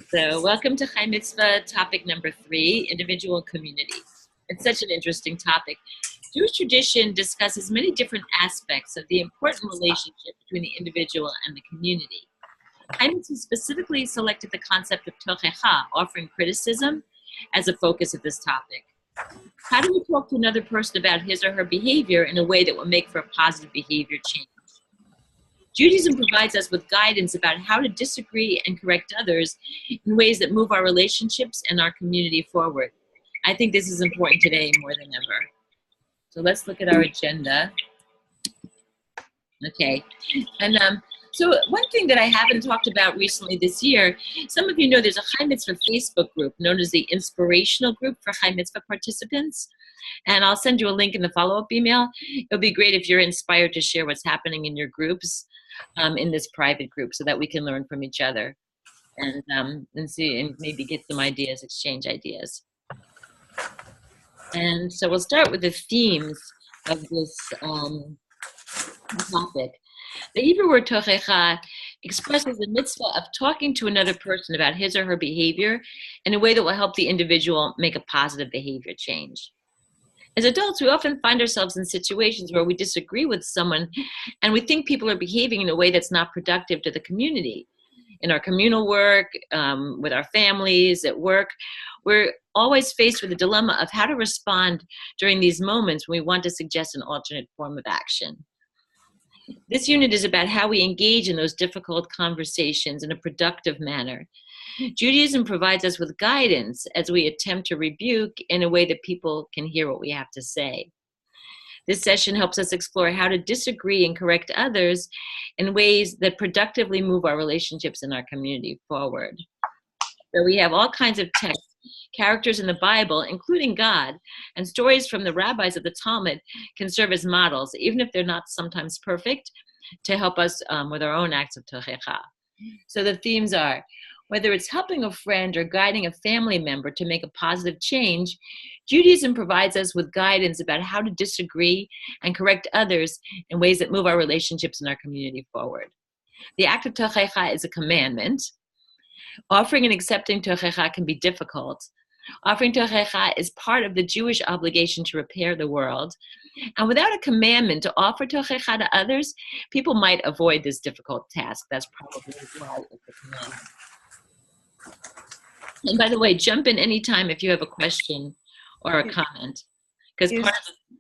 So welcome to Chai Mitzvah, topic number 3, individual community. It's such an interesting topic. Jewish tradition discusses many different aspects of the important relationship between the individual and the community. Chai Mitzvah specifically selected the concept of tochecha, offering criticism, as a focus of this topic. How do we talk to another person about his or her behavior in a way that will make for a positive behavior change? Judaism provides us with guidance about how to disagree and correct others in ways that move our relationships and our community forward. I think this is important today more than ever. So let's look at our agenda. Okay, and so one thing that I haven't talked about recently this year, some of you know there's a Chai Mitzvah Facebook group known as the Inspirational Group for Chai Mitzvah participants. And I'll send you a link in the follow-up email. It'll be great if you're inspired to share what's happening in your groups, in this private group, so that we can learn from each other and see and maybe get some ideas, exchange ideas. And so we'll start with the themes of this topic. The Hebrew word tochecha expresses the mitzvah of talking to another person about his or her behavior in a way that will help the individual make a positive behavior change. As adults, we often find ourselves in situations where we disagree with someone and we think people are behaving in a way that's not productive to the community. In our communal work, with our families, at work, we're always faced with the dilemma of how to respond during these moments when we want to suggest an alternate form of action. This unit is about how we engage in those difficult conversations in a productive manner. Judaism provides us with guidance as we attempt to rebuke in a way that people can hear what we have to say. This session helps us explore how to disagree and correct others in ways that productively move our relationships and our community forward. So we have all kinds of texts, characters in the Bible, including God, and stories from the rabbis of the Talmud can serve as models, even if they're not sometimes perfect, to help us with our own acts of tochecha. So the themes are, whether it's helping a friend or guiding a family member to make a positive change, Judaism provides us with guidance about how to disagree and correct others in ways that move our relationships and our community forward. The act of tochecha is a commandment. Offering and accepting tochecha can be difficult. Offering tochecha is part of the Jewish obligation to repair the world. And without a commandment to offer tochecha to others, people might avoid this difficult task. That's probably why it's a commandment. And by the way, jump in anytime if you have a question or a comment. Because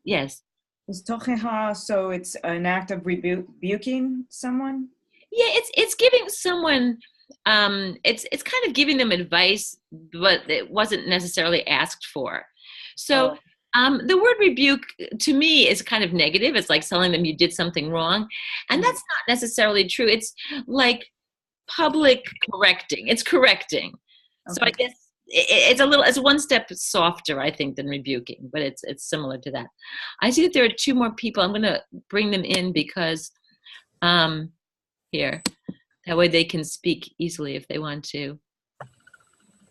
yes. Is tochecha, so it's an act of rebuking someone? Yeah, it's giving someone, it's kind of giving them advice, but it wasn't necessarily asked for. So the word rebuke to me is kind of negative. It's like telling them you did something wrong. And that's not necessarily true. It's like public correcting. It's correcting. Okay. So I guess it's one step softer, I think, than rebuking, but it's similar to that. I see that there are 2 more people. I'm going to bring them in because here, that way they can speak easily if they want to.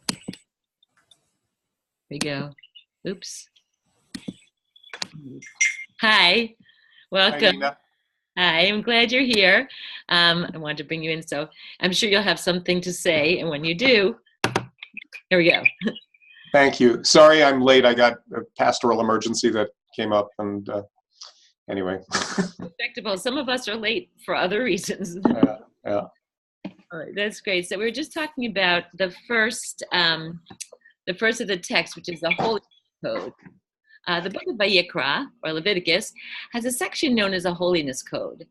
Here we go. Oops. Hi, welcome. Hi, I'm glad you're here. I wanted to bring you in, so I'm sure you'll have something to say, and when you do, here we go. Thank you. Sorry I'm late. I got a pastoral emergency that came up, and anyway. Respectable. Some of us are late for other reasons. Yeah. All right, that's great. So we were just talking about the first of the text, which is the Holy Code. The book of Vayikra, or Leviticus, has a section known as a Holiness Code.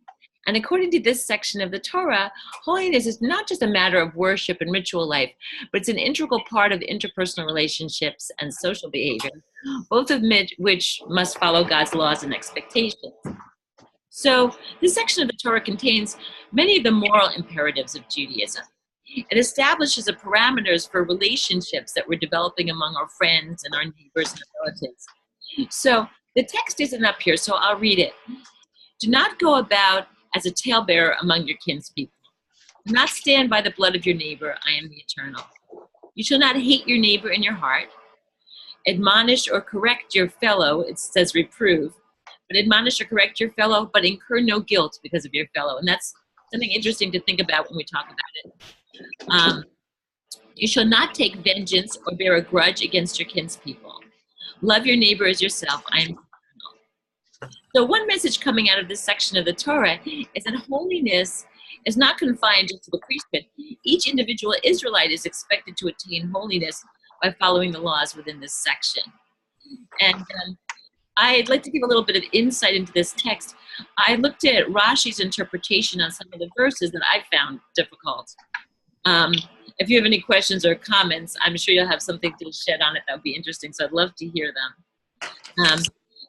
And according to this section of the Torah, holiness is not just a matter of worship and ritual life, but it's an integral part of interpersonal relationships and social behavior, both of which must follow God's laws and expectations. So this section of the Torah contains many of the moral imperatives of Judaism. It establishes the parameters for relationships that we're developing among our friends and our neighbors and relatives. So the text isn't up here, so I'll read it. Do not go about as a talebearer among your kinspeople. Do not stand by the blood of your neighbor. I am the Eternal. You shall not hate your neighbor in your heart. Admonish or correct your fellow. It says reprove. But admonish or correct your fellow, but incur no guilt because of your fellow. And that's something interesting to think about when we talk about it. You shall not take vengeance or bear a grudge against your kinspeople. Love your neighbor as yourself. I am eternal. So one message coming out of this section of the Torah is that holiness is not confined just to the priesthood. Each individual Israelite is expected to attain holiness by following the laws within this section. And I'd like to give a little bit of insight into this text. I looked at Rashi's interpretation on some of the verses that I found difficult. If you have any questions or comments, I'm sure you'll have something to shed on it that would be interesting, so I'd love to hear them.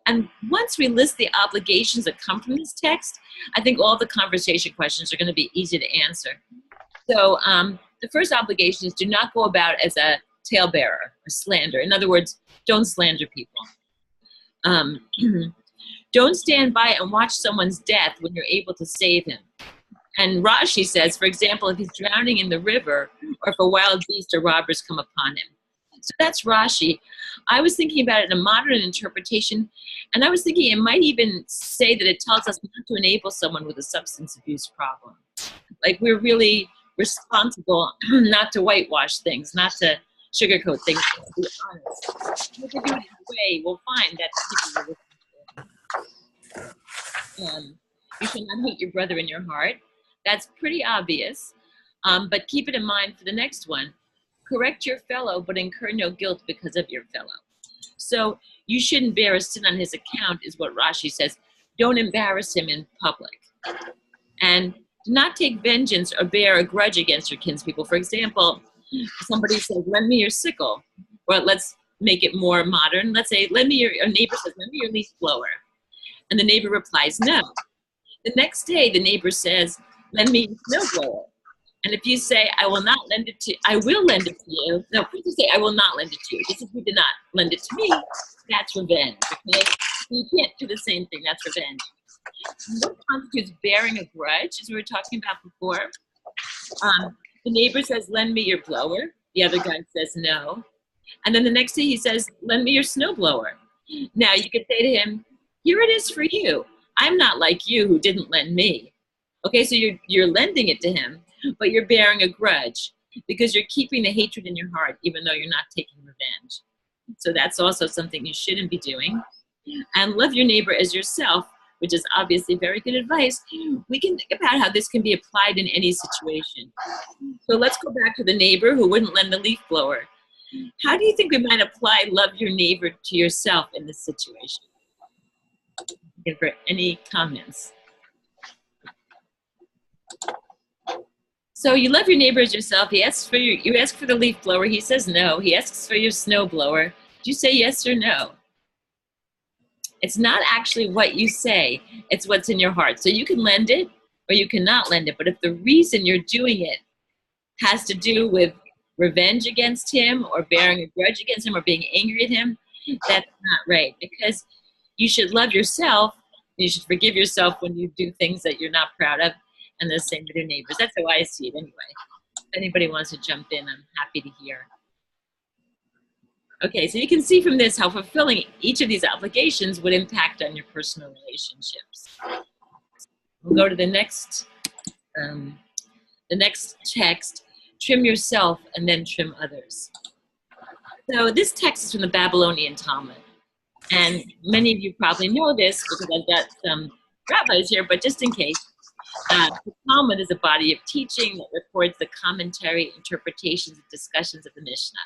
And once we list the obligations that come from this text, I think all the conversation questions are going to be easy to answer. So the first obligation is do not go about as a talebearer or slander. In other words, don't slander people. Don't stand by and watch someone's death when you're able to save him. And Rashi says, for example, if he's drowning in the river or if a wild beast or robbers come upon him. So that's Rashi. I was thinking about it in a modern interpretation, and I was thinking it might even say that it tells us not to enable someone with a substance abuse problem. Like we're really responsible not to whitewash things, not to sugarcoat things, to be honest. If we do it in a way, we'll find that people will you should not hate your brother in your heart. That's pretty obvious, but keep it in mind for the next one. Correct your fellow, but incur no guilt because of your fellow. So you shouldn't bear a sin on his account, is what Rashi says. Don't embarrass him in public. And do not take vengeance or bear a grudge against your kinspeople. For example, somebody says, lend me your sickle. Or let's make it more modern. Let's say, a neighbor says, lend me your leaf blower. And the neighbor replies, no. The next day, the neighbor says, lend me your snowblower. And if you say, I will lend it to you. No, if you say, I will not lend it to you. Just if you did not lend it to me, that's revenge. Okay? You can't do the same thing. That's revenge. What constitutes bearing a grudge, as we were talking about before? The neighbor says, lend me your blower. The other guy says, no. And then the next day he says, lend me your snowblower. Now you could say to him, here it is for you. I'm not like you who didn't lend me. Okay, so you're lending it to him, but you're bearing a grudge because you're keeping the hatred in your heart, even though you're not taking revenge. So that's also something you shouldn't be doing. And love your neighbor as yourself, which is obviously very good advice. We can think about how this can be applied in any situation. So let's go back to the neighbor who wouldn't lend the leaf blower. How do you think we might apply love your neighbor to yourself in this situation? Looking for any comments? So you love your neighbor as yourself. You ask for the leaf blower. He says no. He asks for your snow blower. Do you say yes or no? It's not actually what you say. It's what's in your heart. So you can lend it or you cannot lend it. But if the reason you're doing it has to do with revenge against him or bearing a grudge against him or being angry at him, that's not right. Because you should love yourself. You should forgive yourself when you do things that you're not proud of. And the same with your neighbors. That's how I see it anyway. If anybody wants to jump in, I'm happy to hear. Okay, so you can see from this how fulfilling each of these obligations would impact on your personal relationships. We'll go to the next text, trim yourself and then trim others. So this text is from the Babylonian Talmud. And many of you probably know this because I've got some rabbis here, but just in case. The Talmud is a body of teaching that records the commentary, interpretations, and discussions of the Mishnah.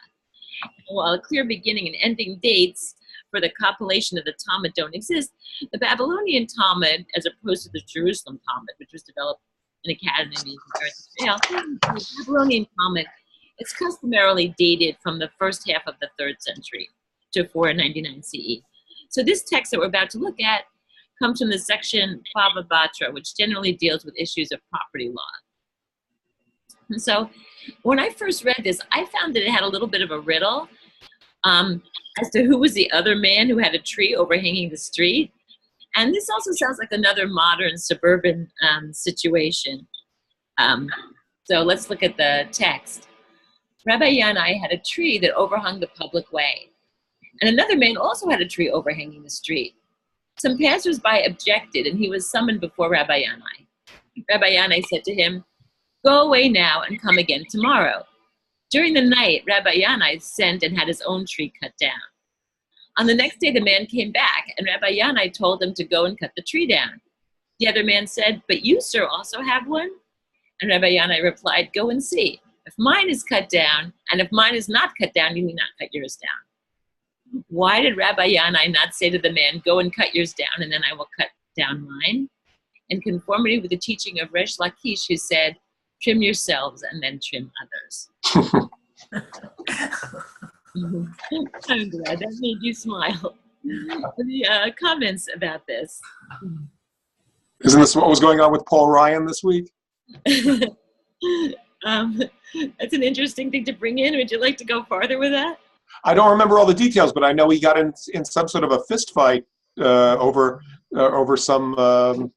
And while a clear beginning and ending dates for the compilation of the Talmud don't exist, the Babylonian Talmud, as opposed to the Jerusalem Talmud, which was developed in academies in Eretz Israel, the Babylonian Talmud is customarily dated from the first half of the 3rd century to 499 CE. So this text that we're about to look at comes from the section Bava Batra, which generally deals with issues of property law. And so when I first read this, I found that it had a little bit of a riddle as to who was the other man who had a tree overhanging the street. And this also sounds like another modern suburban situation. So let's look at the text. Rabbi Yanai had a tree that overhung the public way. And another man also had a tree overhanging the street. Some passers-by objected, and he was summoned before Rabbi Yanai. Rabbi Yanai said to him, "Go away now and come again tomorrow." During the night, Rabbi Yanai sent and had his own tree cut down. On the next day, the man came back, and Rabbi Yanai told him to go and cut the tree down. The other man said, "But you, sir, also have one?" And Rabbi Yanai replied, "Go and see. If mine is cut down, and if mine is not cut down, you need not cut yours down." Why did Rabbi Yanai not say to the man, "Go and cut yours down, and then I will cut down mine"? In conformity with the teaching of Resh Lakish, who said, "Trim yourselves and then trim others." I'm glad that made you smile. The comments about this. Isn't this what was going on with Paul Ryan this week? That's an interesting thing to bring in. Would you like to go farther with that? I don't remember all the details, but I know he got in some sort of a fist fight over some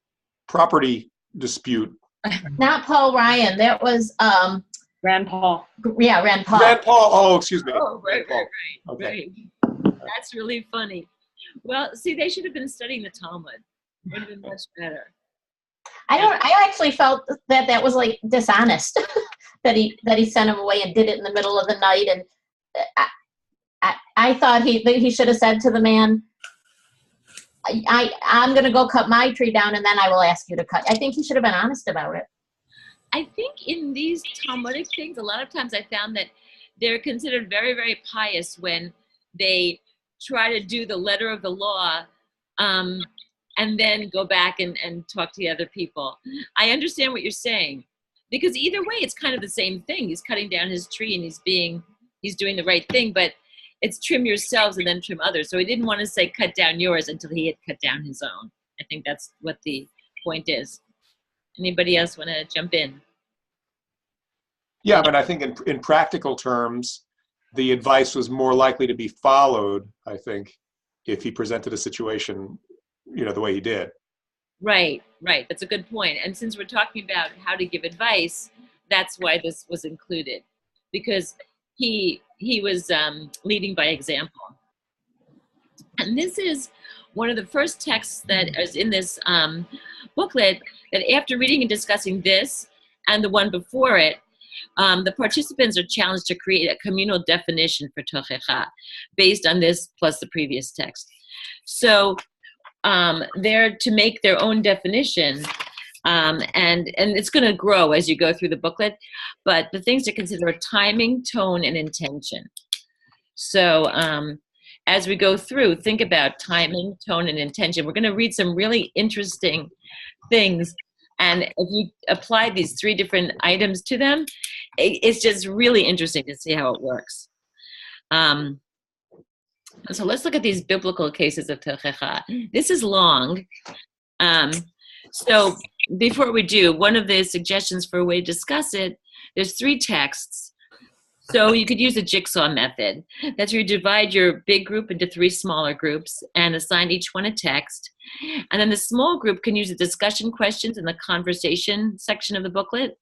property dispute. Not Paul Ryan. That was Rand Paul. yeah, Rand Paul. Rand Paul. Oh, excuse me. Oh, right, Rand Paul. right. Okay. That's really funny. Well, see, they should have been studying the Talmud. It would have been much better. I actually felt that was like dishonest that he sent him away and did it in the middle of the night. And I thought he should have said to the man, I'm going to go cut my tree down and then I will ask you to cut. I think he should have been honest about it. I think in these Talmudic things, a lot of times I found that they're considered very, very pious when they try to do the letter of the law and then go back and talk to the other people. I understand what you're saying, because either way, it's kind of the same thing. He's cutting down his tree and he's doing the right thing, but it's trim yourselves and then trim others. So he didn't want to say cut down yours until he had cut down his own. I think that's what the point is. Anybody else want to jump in? Yeah, but I think in practical terms, the advice was more likely to be followed, I think, if he presented a situation, the way he did. Right. That's a good point. And since we're talking about how to give advice, that's why this was included, because he was leading by example. And this is one of the first texts that is in this booklet, that after reading and discussing this and the one before it, the participants are challenged to create a communal definition for tochecha based on this plus the previous text. So they're to make their own definition, and it's going to grow as you go through the booklet, but the things to consider are timing, tone, and intention. So as we go through, think about timing, tone, and intention. We're going to read some really interesting things, and if you apply these 3 different items to them, it's just really interesting to see how it works. So let's look at these biblical cases of tochecha. This is long. So before we do, one of the suggestions for a way to discuss it, there's 3 texts. So you could use the jigsaw method. That's where you divide your big group into 3 smaller groups and assign each one a text. And then the small group can use the discussion questions in the conversation section of the booklet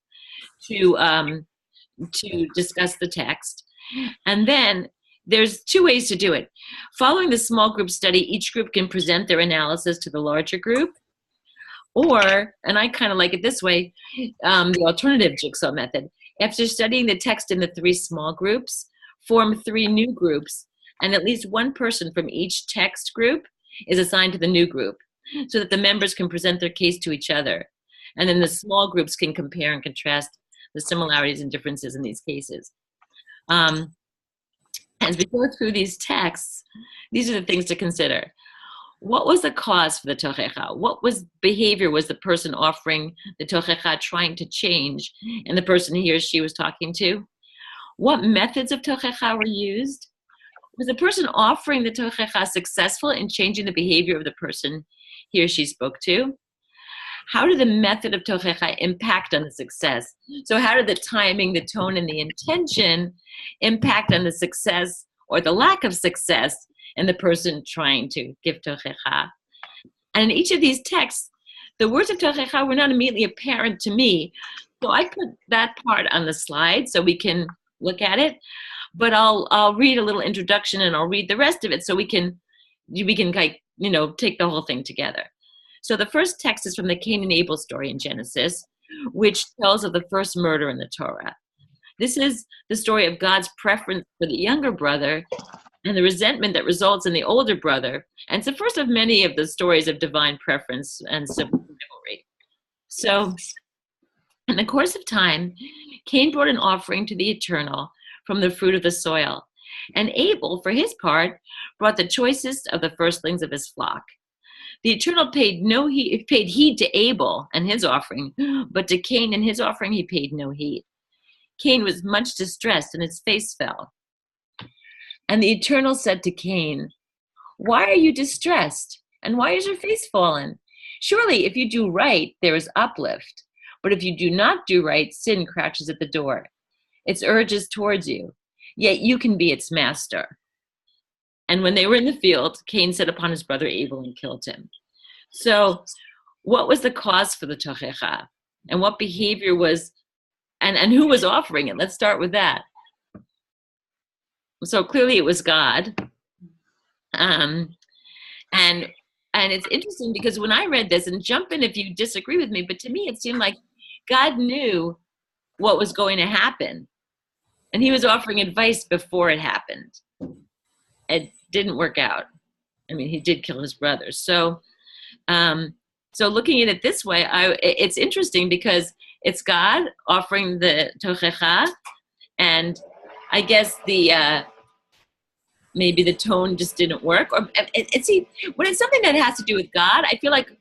to discuss the text. And then there's 2 ways to do it. Following the small group study, each group can present their analysis to the larger group. Or, and I kind of like it this way, the alternative jigsaw method. After studying the text in the 3 small groups, form 3 new groups, and at least one person from each text group is assigned to the new group, so that the members can present their case to each other. And then the small groups can compare and contrast the similarities and differences in these cases. As we go through these texts, these are the things to consider. What was the cause for the tochecha? What behavior was the person offering the tochecha trying to change in the person he or she was talking to? What methods of tochecha were used? Was the person offering the tochecha successful in changing the behavior of the person he or she spoke to? How did the method of tochecha impact on the success? So how did the timing, the tone, and the intention impact on the success or the lack of success in the person trying to give tochecha? And in each of these texts, the words of tochecha were not immediately apparent to me. So I put that part on the slide so we can look at it. But I'll read a little introduction and I'll read the rest of it so we can take the whole thing together. So the first text is from the Cain and Abel story in Genesis, which tells of the first murder in the Torah. This is the story of God's preference for the younger brother and the resentment that results in the older brother. And it's the first of many of the stories of divine preference and civil rivalry. So in the course of time, Cain brought an offering to the Eternal from the fruit of the soil. And Abel, for his part, brought the choicest of the firstlings of his flock. The Eternal paid heed to Abel and his offering, but to Cain and his offering he paid no heed. Cain was much distressed, and his face fell. And the Eternal said to Cain, "Why are you distressed? And why is your face fallen? Surely if you do right, there is uplift. But if you do not do right, sin crouches at the door. Its urges towards you, yet you can be its master." And when they were in the field, Cain set upon his brother Abel and killed him. So what was the cause for the tochecha? And what behavior was, and who was offering it? Let's start with that. So clearly it was God. And it's interesting because when I read this, and jump in if you disagree with me, but to me it seemed like God knew what was going to happen. And he was offering advice before it happened. It didn't work out. I mean, he did kill his brother. So looking at it this way, it's interesting because it's God offering the tochecha, and I guess maybe the tone just didn't work. Or when it's something that has to do with God, I feel like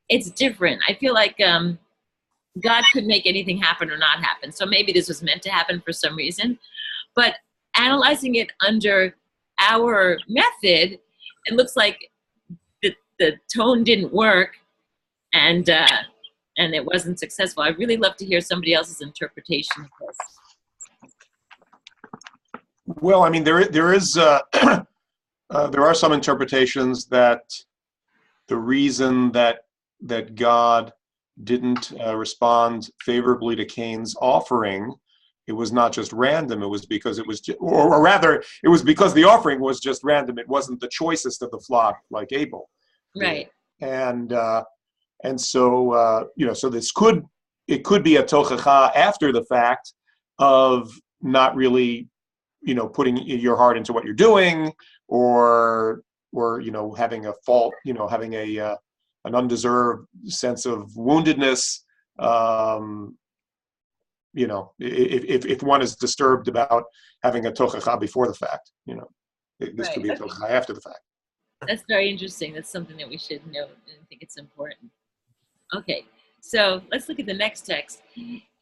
it's different. I feel like God could make anything happen or not happen. So maybe this was meant to happen for some reason. But analyzing it under our method, it looks like the tone didn't work, and it wasn't successful. I'd really love to hear somebody else's interpretation of this. Well, I mean, there are some interpretations that the reason that God didn't respond favorably to Cain's offering, it was not just random. It was because it was, or rather, it was because the offering was just random. It wasn't the choicest of the flock like Abel. Right. And so so this could be a tochecha after the fact of not really, putting your heart into what you're doing, or having a fault, having an undeserved sense of woundedness. If one is disturbed about having a tochecha before the fact, this could be a tochecha after the fact. That's very interesting. That's something that we should note, and I think it's important. Okay, so let's look at the next text.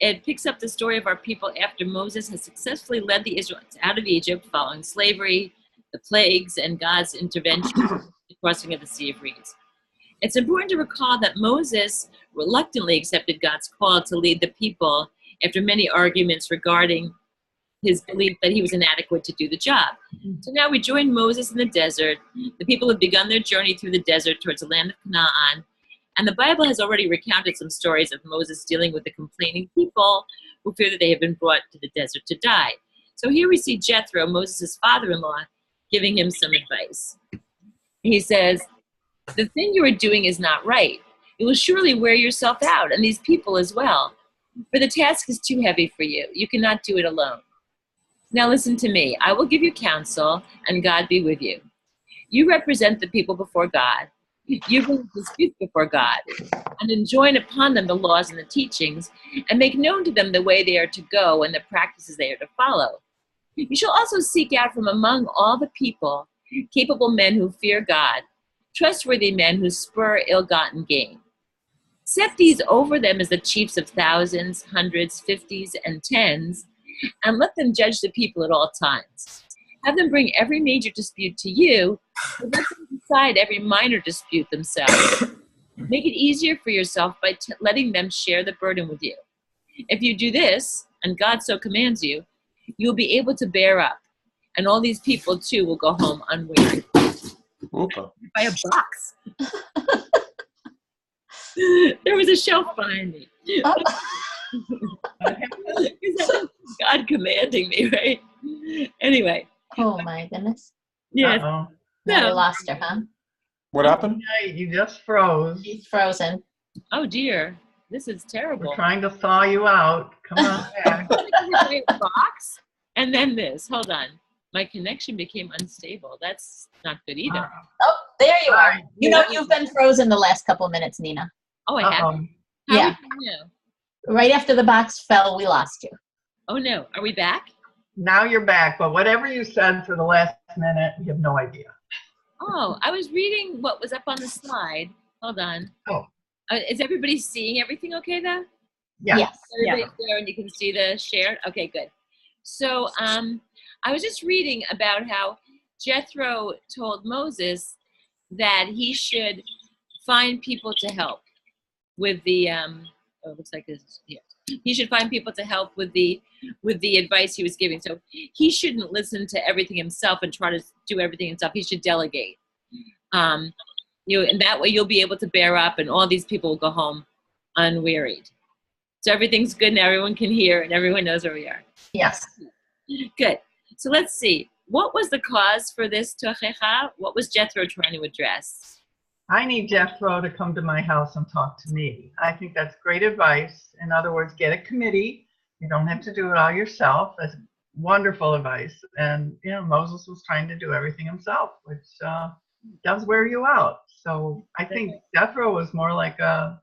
It picks up the story of our people after Moses has successfully led the Israelites out of Egypt following slavery, the plagues, and God's intervention, the crossing of the Sea of Reeds. It's important to recall that Moses reluctantly accepted God's call to lead the people after many arguments regarding his belief that he was inadequate to do the job. So now we join Moses in the desert. The people have begun their journey through the desert towards the land of Canaan. And the Bible has already recounted some stories of Moses dealing with the complaining people who fear that they have been brought to the desert to die. So here we see Jethro, Moses' father-in-law, giving him some advice. He says, "The thing you are doing is not right. You will surely wear yourself out, and these people as well. For the task is too heavy for you. You cannot do it alone. Now listen to me. I will give you counsel, and God be with you. You represent the people before God. You bring disputes before God, and enjoin upon them the laws and the teachings, and make known to them the way they are to go and the practices they are to follow. You shall also seek out from among all the people capable men who fear God, trustworthy men who spur ill-gotten gain. Set these over them as the chiefs of thousands, hundreds, fifties, and tens, and let them judge the people at all times. Have them bring every major dispute to you, and let them decide every minor dispute themselves. Make it easier for yourself by letting them share the burden with you. If you do this, and God so commands you, you will be able to bear up, and all these people too will go home unwearied." Okay. By a box. There was a shelf behind me. God commanding me, right? Anyway. Oh my goodness. Yes. Now we lost her, huh? What happened? Hey, you just froze. He's frozen. Oh dear, this is terrible. We're trying to thaw you out. Come on back. Box, and then this. Hold on, my connection became unstable. That's not good either. Oh, there you are. Hi. You know, you've been frozen the last couple minutes, Nina. Oh, I have. Uh-oh. How Yeah. are we now? Right after the box fell, we lost you. Oh no, are we back? Now you're back, but whatever you said for the last minute, we have no idea. Oh, I was reading what was up on the slide. Hold on. Oh. Is everybody seeing everything okay though? Yeah. Yes. Everybody's there and you can see the shared? Okay, good. So I was just reading about how Jethro told Moses that he should find people to help with the it looks like this here. He should find people to help with the advice he was giving. So he shouldn't listen to everything himself and try to do everything himself. He should delegate. And that way you'll be able to bear up and all these people will go home unwearied. So everything's good and everyone can hear and everyone knows where we are. Yes. Good. So let's see. What was the cause for this tochecha? What was Jethro trying to address? I need Jethro to come to my house and talk to me. I think that's great advice. In other words, get a committee. You don't have to do it all yourself. That's wonderful advice. And, Moses was trying to do everything himself, which does wear you out. So I think Jethro was more like a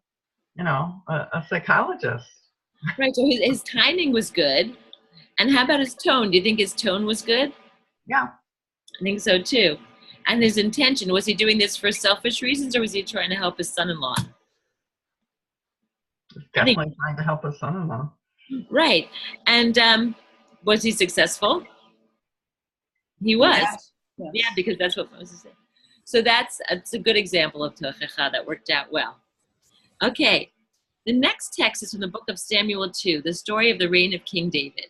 psychologist. Right. So his timing was good. And how about his tone? Do you think his tone was good? Yeah. I think so too. And his intention, was he doing this for selfish reasons or was he trying to help his son-in-law? Definitely trying to help his son-in-law. Right. And was he successful? He was. Yes. Yeah, because that's what Moses said. So that's a good example of tochecha that worked out well. Okay. The next text is from the book of Samuel 2, the story of the reign of King David.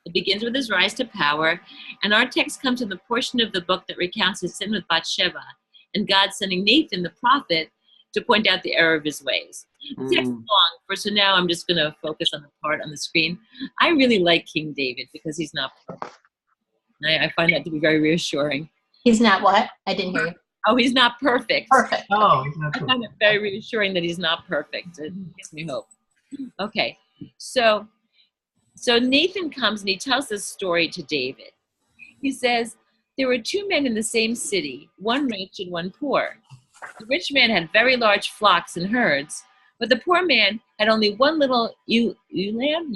It begins with his rise to power, and our text comes from the portion of the book that recounts his sin with Bathsheba, and God sending Nathan the prophet to point out the error of his ways. The text is long, so now I'm just going to focus on the part on the screen. I really like King David because he's not perfect. I find that to be very reassuring. He's not what? I didn't hear you. Oh, he's not perfect. Perfect. Oh, he's not I find it very reassuring that he's not perfect. It gives me hope. Okay, so Nathan comes and he tells this story to David. He says, there were two men in the same city, one rich and one poor. The rich man had very large flocks and herds, but the poor man had only one little ewe lamb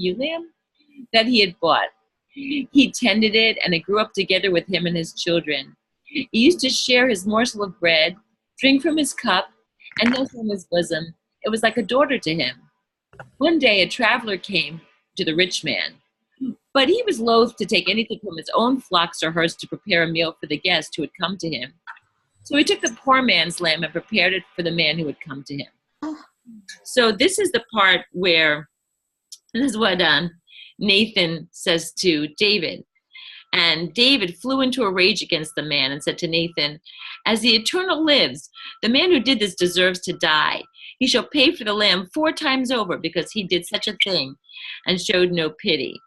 that he had bought. He tended it, and it grew up together with him and his children. He used to share his morsel of bread, drink from his cup, and nurse from his bosom. It was like a daughter to him. One day a traveler came to the rich man, but he was loath to take anything from his own flocks or herds to prepare a meal for the guest who had come to him. So he took the poor man's lamb and prepared it for the man who had come to him. So this is the part where, this is what Nathan says to David. And David flew into a rage against the man and said to Nathan, as the Eternal lives, the man who did this deserves to die. He shall pay for the lamb 4 times over because he did such a thing and showed no pity.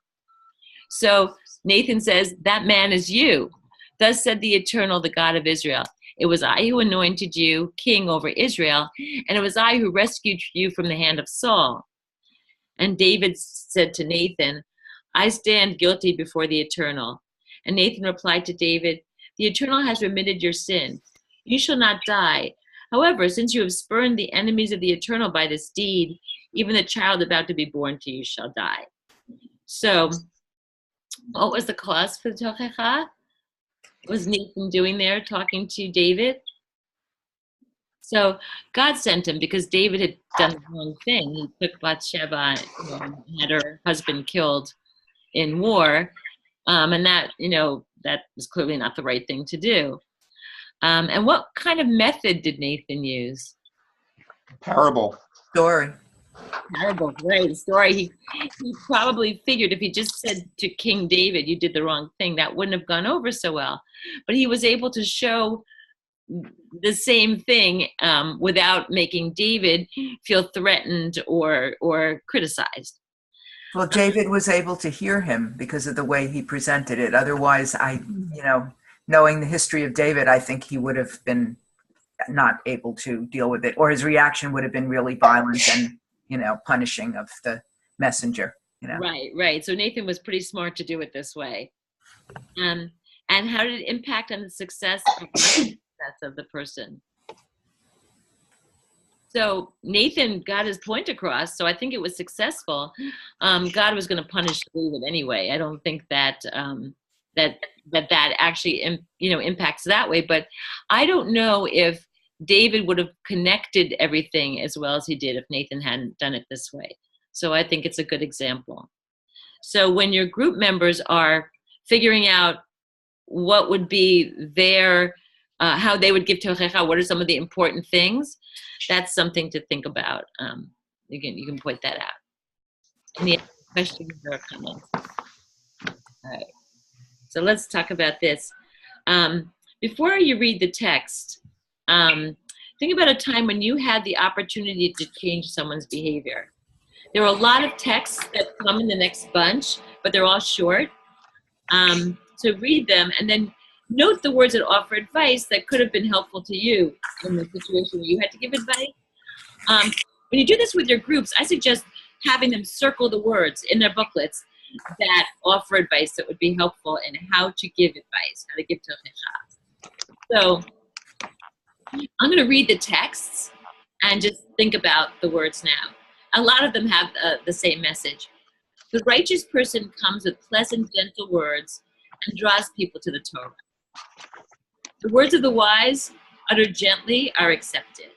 So Nathan says, that man is you. Thus said the Eternal, the God of Israel. It was I who anointed you king over Israel, and it was I who rescued you from the hand of Saul. And David said to Nathan, I stand guilty before the Eternal. And Nathan replied to David, the Eternal has remitted your sin. You shall not die. However, since you have spurned the enemies of the Eternal by this deed, even the child about to be born to you shall die. So, what was the cause for the tochecha? What was Nathan doing there, talking to David? So, God sent him because David had done the wrong thing. He took Bathsheba and had her husband killed in war. And that, that was clearly not the right thing to do. And what kind of method did Nathan use? Parable. Story. Parable, great story. He probably figured if he just said to King David, you did the wrong thing, that wouldn't have gone over so well. But he was able to show the same thing without making David feel threatened or criticized. Well, David was able to hear him because of the way he presented it. Otherwise, knowing the history of David, I think he would have been not able to deal with it, or his reaction would have been really violent and, punishing of the messenger. Right. So Nathan was pretty smart to do it this way. And how did it impact on the success of the person? So Nathan got his point across, so I think it was successful. God was going to punish David anyway. I don't think that that actually impacts that way. But I don't know if David would have connected everything as well as he did if Nathan hadn't done it this way. So I think it's a good example. So when your group members are figuring out what would be their how they would give tochecha, what are some of the important things? That's something to think about. You can point that out. Any questions or comments? All right. So let's talk about this. Before you read the text, think about a time when you had the opportunity to change someone's behavior. There are a lot of texts that come in the next bunch, but they're all short. So read them and then note the words that offer advice that could have been helpful to you in the situation where you had to give advice. When you do this with your groups, I suggest having them circle the words in their booklets that offer advice that would be helpful in how to give advice, how to give tochecha. So I'm going to read the texts and just think about the words now. A lot of them have the same message. The righteous person comes with pleasant, gentle words and draws people to the Torah. The words of the wise, uttered gently, are accepted.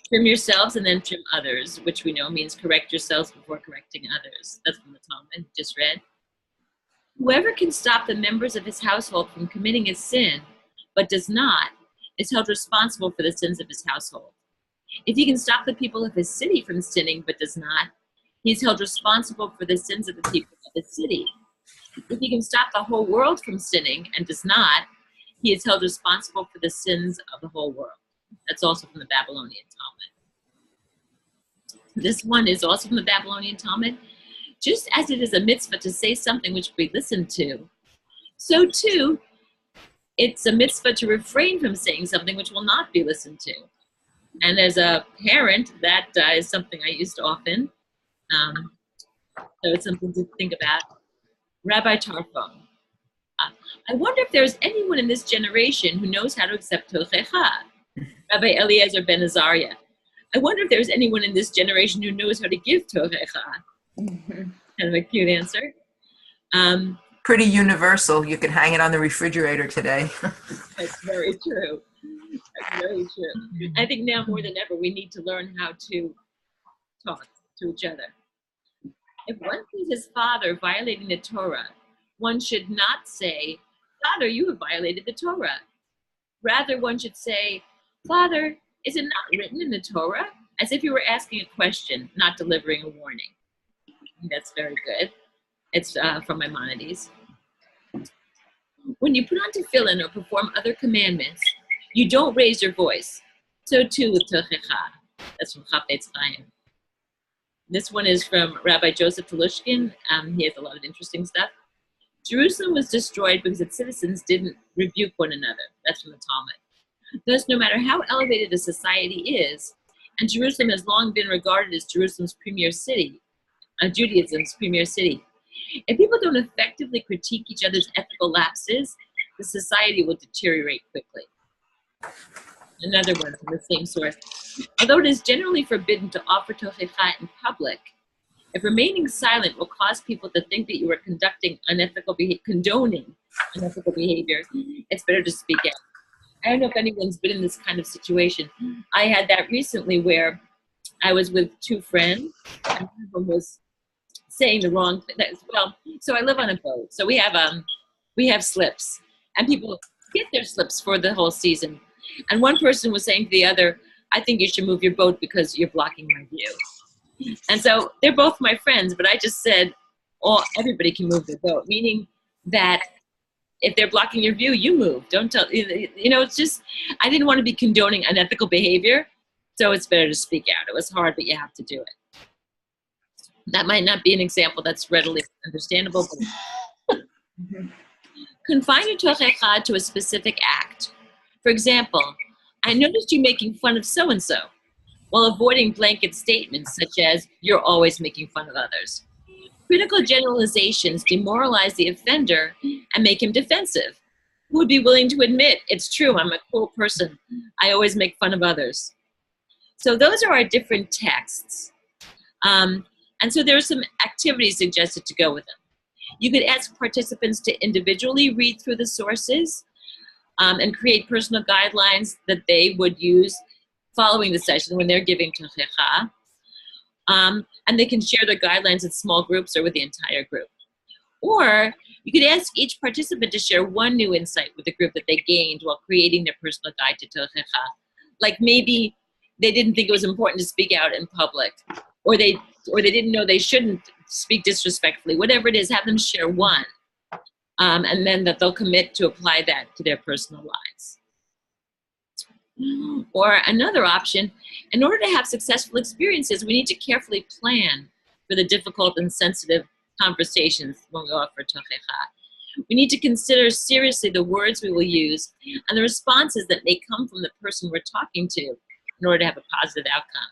Trim yourselves and then trim others, which we know means correct yourselves before correcting others. That's from the Talmud, just read. Whoever can stop the members of his household from committing a sin, but does not, is held responsible for the sins of his household. If he can stop the people of his city from sinning, but does not, he is held responsible for the sins of the people of his city. If he can stop the whole world from sinning and does not, he is held responsible for the sins of the whole world. That's also from the Babylonian Talmud. This one is also from the Babylonian Talmud. Just as it is a mitzvah to say something which we listen to, so too, it's a mitzvah to refrain from saying something which will not be listened to. And as a parent, that is something I used often. So it's something to think about. Rabbi Tarfon. I wonder if there's anyone in this generation who knows how to accept tochecha. Rabbi Eliezer ben Azariah. I wonder if there's anyone in this generation who knows how to give tochecha. Kind of a cute answer. Pretty universal. You can hang it on the refrigerator today. That's very true. That's very true. I think now more than ever, we need to learn how to talk to each other. If one sees his father violating the Torah, one should not say, Father, you have violated the Torah. Rather, one should say, Father, is it not written in the Torah? As if you were asking a question, not delivering a warning. That's very good. It's from Maimonides. When you put on tefillin or perform other commandments, you don't raise your voice. So too with tochecha. That's from Chafetz Chaim. This one is from Rabbi Joseph Telushkin. He has a lot of interesting stuff. Jerusalem was destroyed because its citizens didn't rebuke one another. That's from the Talmud. Thus, no matter how elevated a society is, and Jerusalem has long been regarded as Jerusalem's premier city, Judaism's premier city, if people don't effectively critique each other's ethical lapses, the society will deteriorate quickly. Another one from the same source. Although it is generally forbidden to offer tochecha in public, if remaining silent will cause people to think that you are condoning unethical behavior, it's better to speak out. I don't know if anyone's been in this kind of situation. I had that recently where I was with two friends, and one of them was saying the wrong thing. Well, so I live on a boat, so we have slips, and people get their slips for the whole season. And one person was saying to the other, I think you should move your boat because you're blocking my view. And so they're both my friends, but I just said, everybody can move their boat, meaning that if they're blocking your view, you move. Don't tell, it's just, I didn't want to be condoning unethical behavior, so it's better to speak out. It was hard, but you have to do it. That might not be an example that's readily understandable, but confine your tochecha to a specific act. For example, I noticed you making fun of so-and-so, while avoiding blanket statements such as, you're always making fun of others. Critical generalizations demoralize the offender and make him defensive. Who would be willing to admit, it's true, I'm a cool person. I always make fun of others. So those are our different texts. And so there are some activities suggested to go with them. You could ask participants to individually read through the sources and create personal guidelines that they would use following the session when they're giving tochecha. And they can share their guidelines in small groups or with the entire group. Or you could ask each participant to share one new insight with the group that they gained while creating their personal guide to tochecha. Like maybe they didn't think it was important to speak out in public, or they didn't know they shouldn't speak disrespectfully. Whatever it is, have them share one, and then that they'll commit to apply that to their personal lives. Or another option, in order to have successful experiences, we need to carefully plan for the difficult and sensitive conversations when we offer tochecha. We need to consider seriously the words we will use and the responses that may come from the person we're talking to in order to have a positive outcome.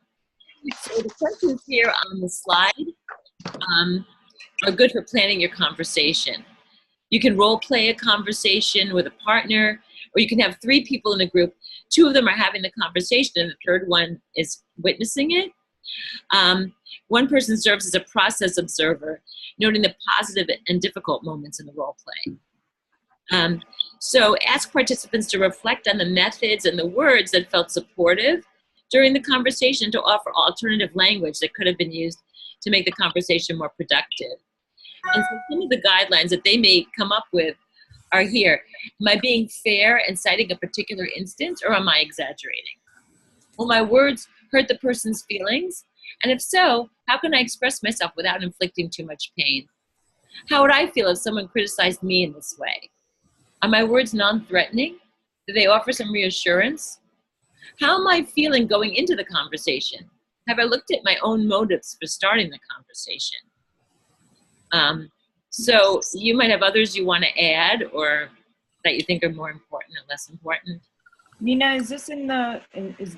So the questions here on the slide are good for planning your conversation. You can role play a conversation with a partner, or you can have 3 people in a group. 2 of them are having the conversation and the third one is witnessing it. One person serves as a process observer, noting the positive and difficult moments in the role play. So ask participants to reflect on the methods and the words that felt supportive during the conversation, to offer alternative language that could have been used to make the conversation more productive. And so some of the guidelines that they may come up with are here. Am I being fair and citing a particular instance, or am I exaggerating? Will my words hurt the person's feelings? And if so, how can I express myself without inflicting too much pain? How would I feel if someone criticized me in this way? Are my words non-threatening? Do they offer some reassurance? How am I feeling going into the conversation? Have I looked at my own motives for starting the conversation? So you might have others you want to add, or that you think are more important or less important. Nina, is this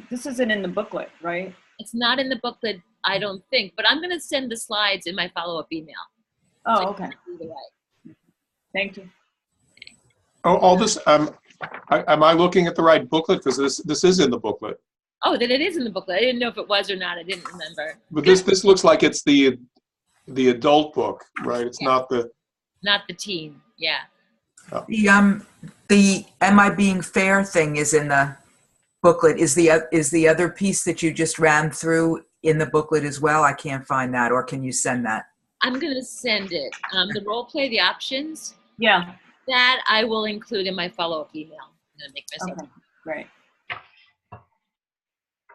this isn't in the booklet, right? It's not in the booklet, I don't think, but I'm going to send the slides in my follow-up email. Oh, okay. Either way. Thank you. Oh, all this, am I looking at the right booklet? Because this is in the booklet. Oh, then it is in the booklet. I didn't know if it was or not. I didn't remember. But this looks like it's the adult book, right? It's not the... Not the teen, yeah. The "Am I being fair" thing is in the booklet. Is the other piece that you just ran through in the booklet as well? I can't find that, or can you send that? I'm going to send it. The role play, the options, Yeah. that I will include in my follow-up email. I'm going to make myself. Okay. Great.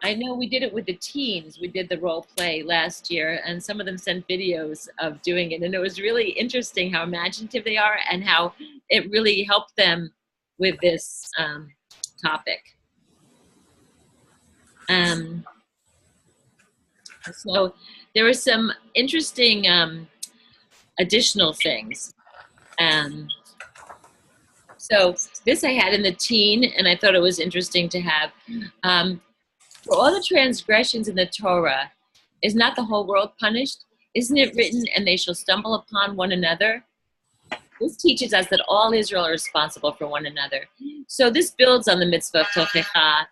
I know we did it with the teens. We did the role play last year, and some of them sent videos of doing it. And it was really interesting how imaginative they are and how it really helped them with this topic. So there were some interesting additional things. So this I had in the teen, and I thought it was interesting to have. For all the transgressions in the Torah, is not the whole world punished? Isn't it written, and they shall stumble upon one another? This teaches us that all Israel are responsible for one another. So this builds on the mitzvah of tochecha.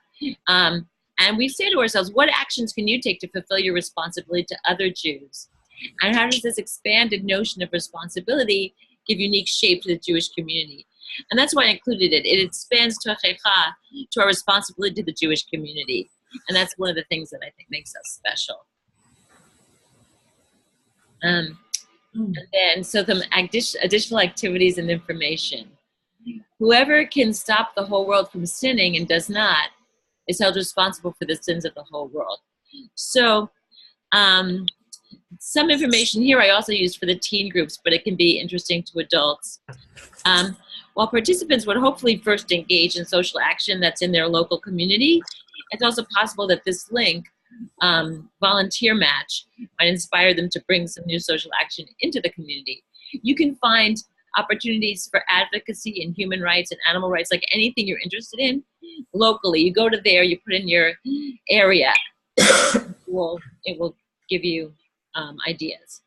And we say to ourselves, what actions can you take to fulfill your responsibility to other Jews? And how does this expanded notion of responsibility give unique shape to the Jewish community? And that's why I included it. It expands tochecha to our responsibility to the Jewish community. And that's one of the things that I think makes us special. And then, so some additional activities and information. Whoever can stop the whole world from sinning and does not is held responsible for the sins of the whole world. So some information here I also used for the teen groups, but it can be interesting to adults. While participants would hopefully first engage in social action that's in their local community, it's also possible that this link, Volunteer Match, might inspire them to bring some new social action into the community. You can find opportunities for advocacy and human rights and animal rights, like anything you're interested in locally. You go to there, you put in your area, it will give you ideas.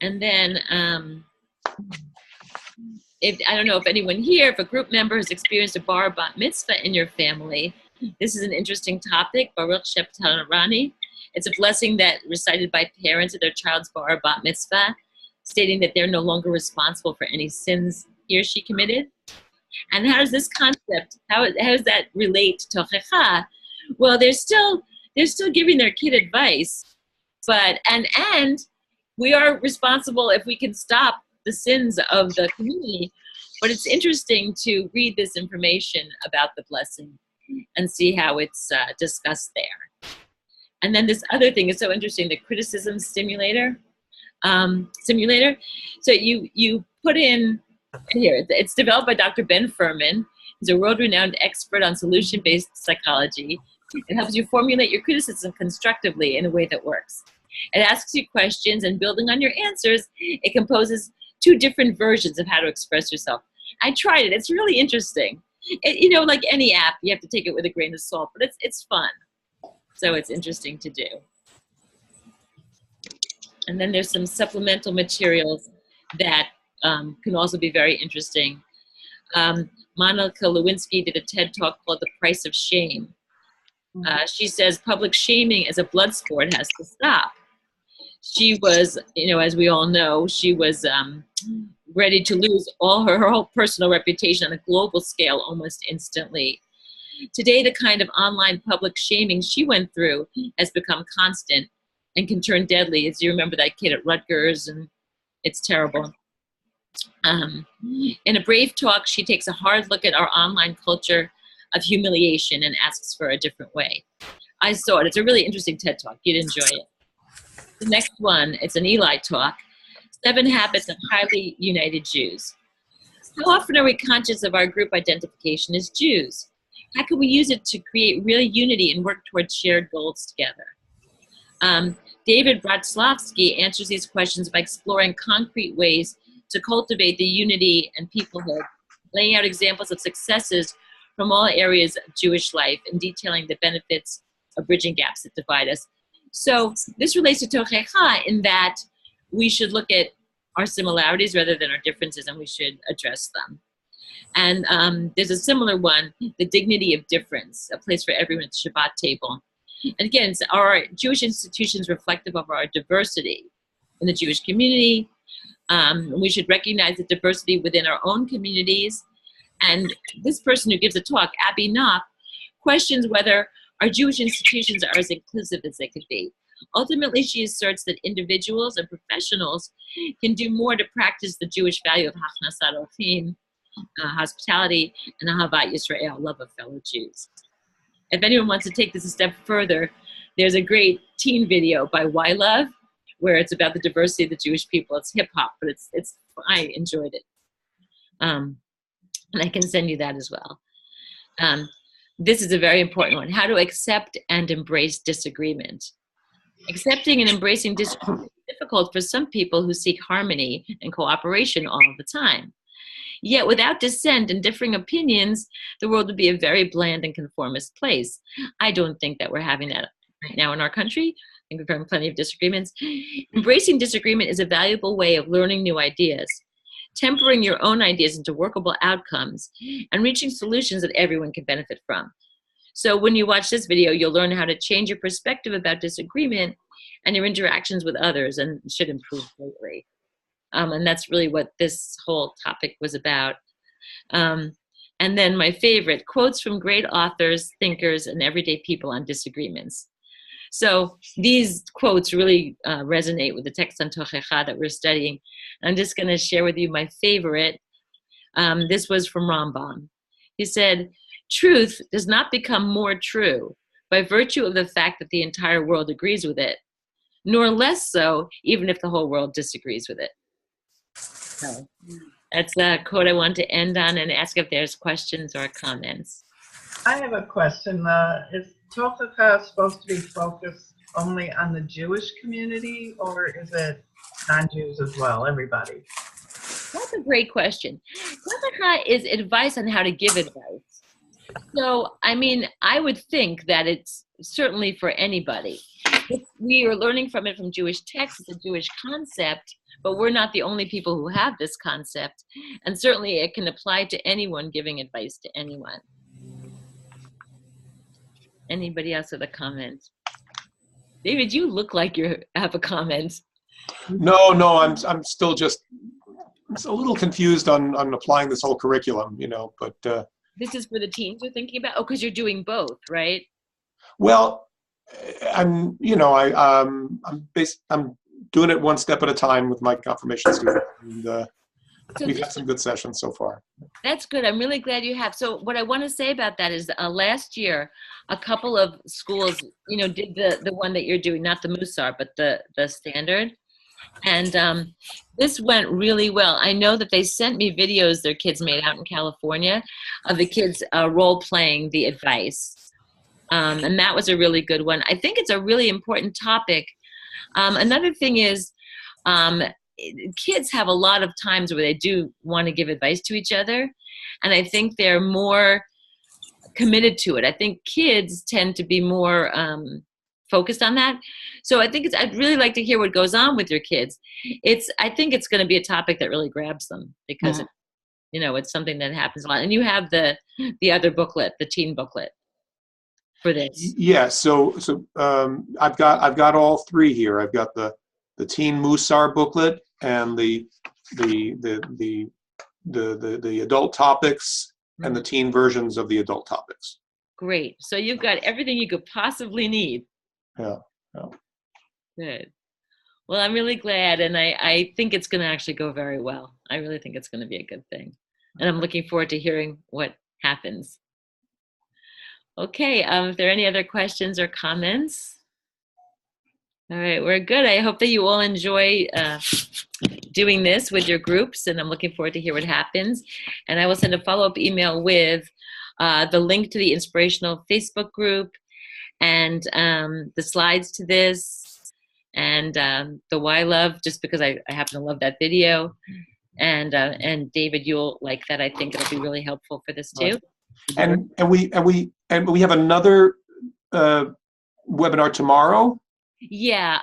And then I don't know if anyone here, if a group member has experienced a bar or bat mitzvah in your family, this is an interesting topic. Baruch Sheptarani. It's a blessing that recited by parents at their child's bar or bat mitzvah, stating that they're no longer responsible for any sins he or she committed. And how does this concept, how does that relate to tochecha? Well, they're still giving their kid advice, but and we are responsible if we can stop the sins of the community. But it's interesting to read this information about the blessing and see how it's discussed there. And then this other thing is so interesting, the criticism simulator. So you put in here, it's developed by Dr. Ben Furman. He's a world-renowned expert on solution-based psychology. It helps you formulate your criticism constructively in a way that works. It asks you questions, and building on your answers, it composes 2 different versions of how to express yourself. I tried it. It's really interesting. Like any app, you have to take it with a grain of salt, but it's fun. So it's interesting to do. And then there's some supplemental materials that can also be very interesting. Monica Lewinsky did a TED Talk called The Price of Shame. She says public shaming as a blood sport has to stop. She was, as we all know, she was ready to lose all her whole personal reputation on a global scale almost instantly. Today, the kind of online public shaming she went through has become constant and can turn deadly. As you remember that kid at Rutgers, and it's terrible. In a brave talk, she takes a hard look at our online culture of humiliation and asks for a different way. I saw it. It's a really interesting TED Talk. You'd enjoy it. The next one, it's an Eli talk, 7 Habits of Highly United Jews. How often are we conscious of our group identification as Jews? How can we use it to create real unity and work towards shared goals together? David Bratslavsky answers these questions by exploring concrete ways to cultivate the unity and peoplehood, laying out examples of successes from all areas of Jewish life and detailing the benefits of bridging gaps that divide us. So this relates to tochecha in that we should look at our similarities rather than our differences, and we should address them. And there's a similar one, the dignity of difference, a place for everyone at the Shabbat table. And again, our Jewish institutions reflective of our diversity in the Jewish community. We should recognize the diversity within our own communities. And this person who gives a talk, Abby Knopf, questions whether our Jewish institutions are as inclusive as they could be. Ultimately, she asserts that individuals and professionals can do more to practice the Jewish value of Hachnasat Orchim, hospitality, and Ahavat Yisrael, love of fellow Jews. If anyone wants to take this a step further, there's a great teen video by Y-Love where it's about the diversity of the Jewish people. It's hip hop, but I enjoyed it. And I can send you that as well. This is a very important one. How to accept and embrace disagreement. Accepting and embracing disagreement is difficult for some people who seek harmony and cooperation all the time. Yet without dissent and differing opinions, the world would be a very bland and conformist place. I don't think that we're having that right now in our country. I think we're having plenty of disagreements. Embracing disagreement is a valuable way of learning new ideas, tempering your own ideas into workable outcomes, and reaching solutions that everyone can benefit from. So when you watch this video, you'll learn how to change your perspective about disagreement and your interactions with others, and it should improve greatly. And that's really what this whole topic was about. And then my favorite, quotes from great authors, thinkers, and everyday people on disagreements. So these quotes really resonate with the text on Tochecha that we're studying. I'm just going to share with you my favorite. This was from Rambam. He said, "Truth does not become more true by virtue of the fact that the entire world agrees with it, nor less so even if the whole world disagrees with it." So that's a quote I want to end on and ask if there's questions or comments. I have a question. Is Tochecha supposed to be focused only on the Jewish community, or is it non-Jews as well, everybody? That's a great question. Nafecha is advice on how to give advice. So, I mean, I would think that it's certainly for anybody. We are learning from it from Jewish texts, it's a Jewish concept, but we're not the only people who have this concept. And certainly it can apply to anyone giving advice to anyone. Anybody else with a comment? David, you look like you have a comment. No, I'm still just a little confused on applying this whole curriculum, but This is for the teens you're thinking about? Oh, because you're doing both, right? well, I'm doing it one step at a time with my confirmation student, and So we've had some good sessions so far. That's good. I'm really glad you have. So what I want to say about that is last year, a couple of schools, did the one that you're doing, not the Musar, but the standard. And this went really well. I know that they sent me videos their kids made out in California of the kids role playing the advice. And that was a really good one. I think it's a really important topic. Another thing is, kids have a lot of times where they do want to give advice to each other. And I think they're more committed to it. I think kids tend to be more focused on that. So I think I'd really like to hear what goes on with your kids. I think it's going to be a topic that really grabs them because, it's something that happens a lot. And you have the other booklet, the teen booklet for this. Yeah. So I've got all three here. I've got the Teen Musar booklet and the adult topics and the teen versions of the adult topics. Great. So you've got everything you could possibly need. Yeah. Good. Well, I'm really glad, and I think it's going to actually go very well. I really think it's going to be a good thing. And I'm looking forward to hearing what happens. Okay, if there are any other questions or comments? All right, we're good. I hope that you all enjoy doing this with your groups, and I'm looking forward to hear what happens. And I will send a follow-up email with the link to the Inspirational Facebook group and the slides to this and the Why Love, just because I happen to love that video. And David, you'll like that. I think it'll be really helpful for this too. And we have another webinar tomorrow. Yeah,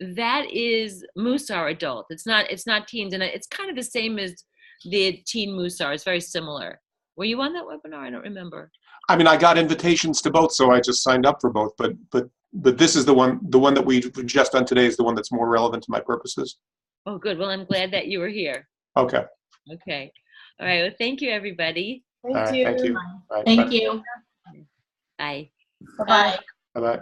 that is Musar adult. It's not teens, and it's kind of the same as the teen Musar. It's very similar. Were you on that webinar? I don't remember. I mean, I got invitations to both, so I just signed up for both. But this is the one that we've just done today is the one that's more relevant to my purposes. Oh, good. Well, I'm glad that you were here. Okay. Okay. All right. Well, thank you, everybody. All right, thank you. All right, Thank bye. you. Bye. Bye-bye. Bye-bye.